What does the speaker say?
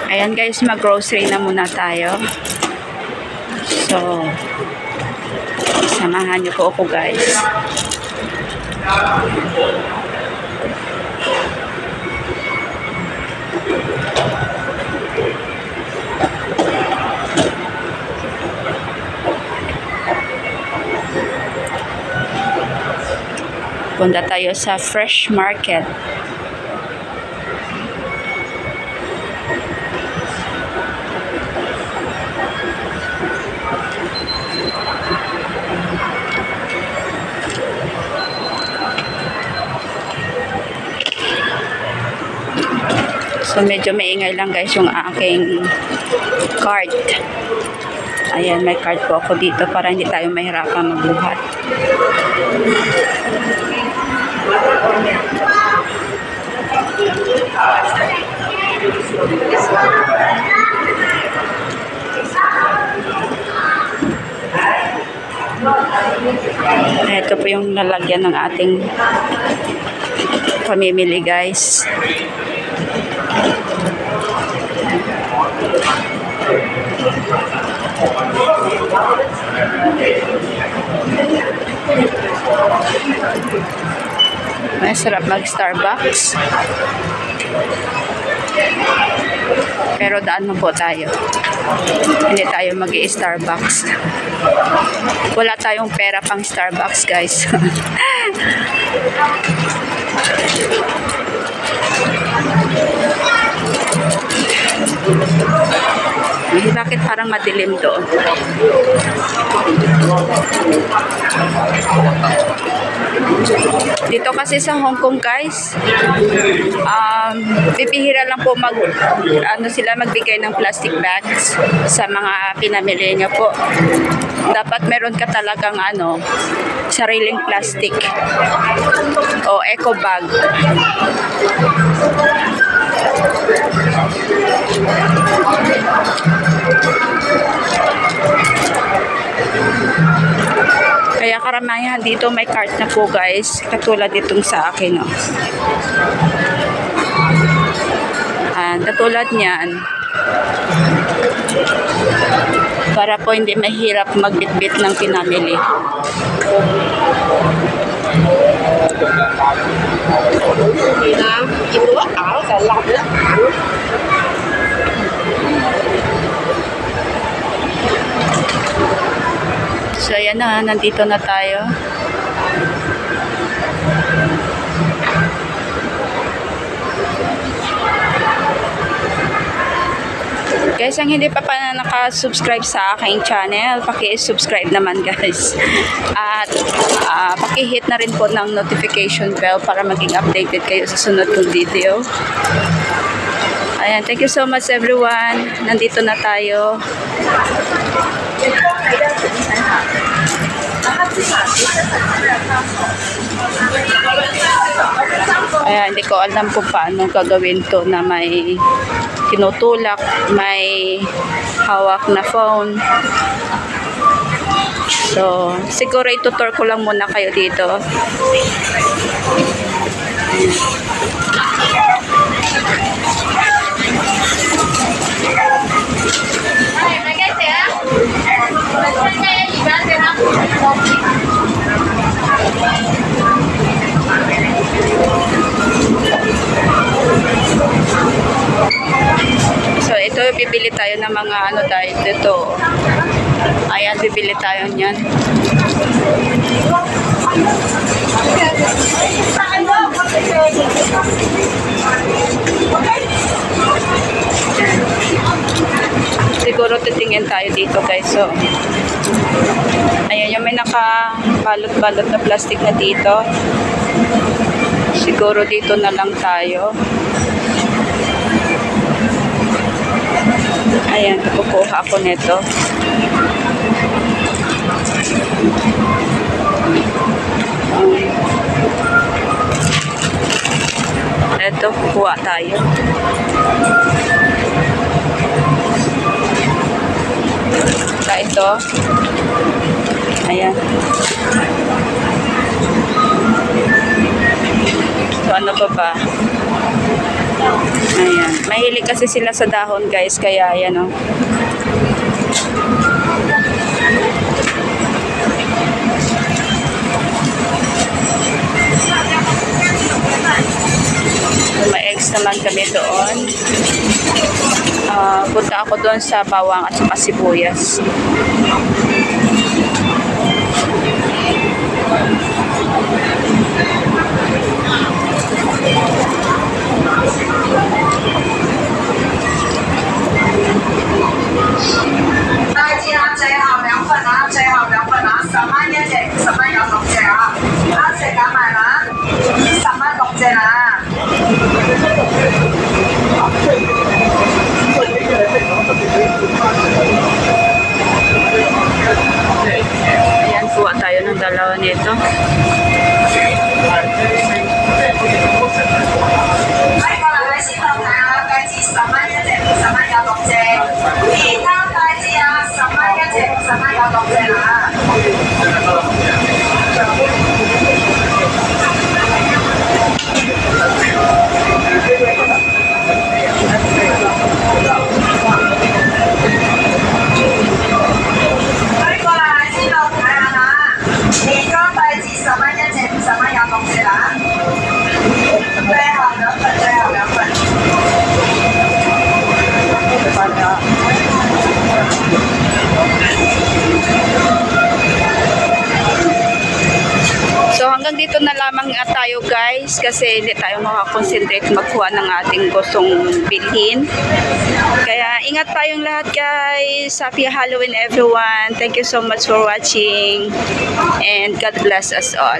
Ayan guys, mag-grocery na muna tayo. So, samahan niyo po ako guys. Punta tayo sa Fresh Market. So medyo maingay lang guys yung aking card. Ayan, may card po ako dito para hindi tayo mahirapan magbuhat. Ito po yung lalagyan ng ating pamimili guys. Masarap mag-Starbucks. Pero daan mo po tayo. Hindi tayo mag-i-Starbucks. Wala tayong pera pang Starbucks, guys. Bakit parang madilim doon? Dito kasi sa Hong Kong guys, pipihira lang po sila magbigay ng plastic bags sa mga pinamili niyo po. Dapat meron ka talagang sariling plastic o eco bag. Kaya karamihan dito may cart na po guys, katulad itong sa akin. Katulad niyan, para po hindi mahirap magbitbit ng pinamili. So ayan na, nandito na tayo. Guys, ang hindi pa nakasubscribe sa aking channel, paki-subscribe naman guys. At paki-hit na rin po ng notification bell para maging updated kayo sa sunod kong video. Ayan, thank you so much everyone. Nandito na tayo. Ayan, hindi ko alam kung paano gagawin to na may tinutulak, may hawak na phone. So, siguro itutur ko lang muna kayo dito. So ito, bibili tayo ng mga dahil dito. Ayan, bibili tayo niyan. Siguro titingin tayo dito guys. So ayan, yung may nakabalot-balot na plastic na dito. Siguro dito na lang tayo. Ayan, kukuha ako nito. Ito, kukuha tayo. Ito. Ayan. So, ano pa ba? Ayan. Mahilig kasi sila sa dahon guys, kaya yan o. May eggs naman kami doon. Punta ako doon sa bawang at saka sibuyas. Ayan, kuha tayo ng dalawa nito. So hanggang dito na lamang tayo guys, kasi hindi tayo makakonsentrate magkuha ng ating gustong bilhin. Kaya ingat tayong lahat guys. Happy Halloween everyone. Thank you so much for watching and God bless us all.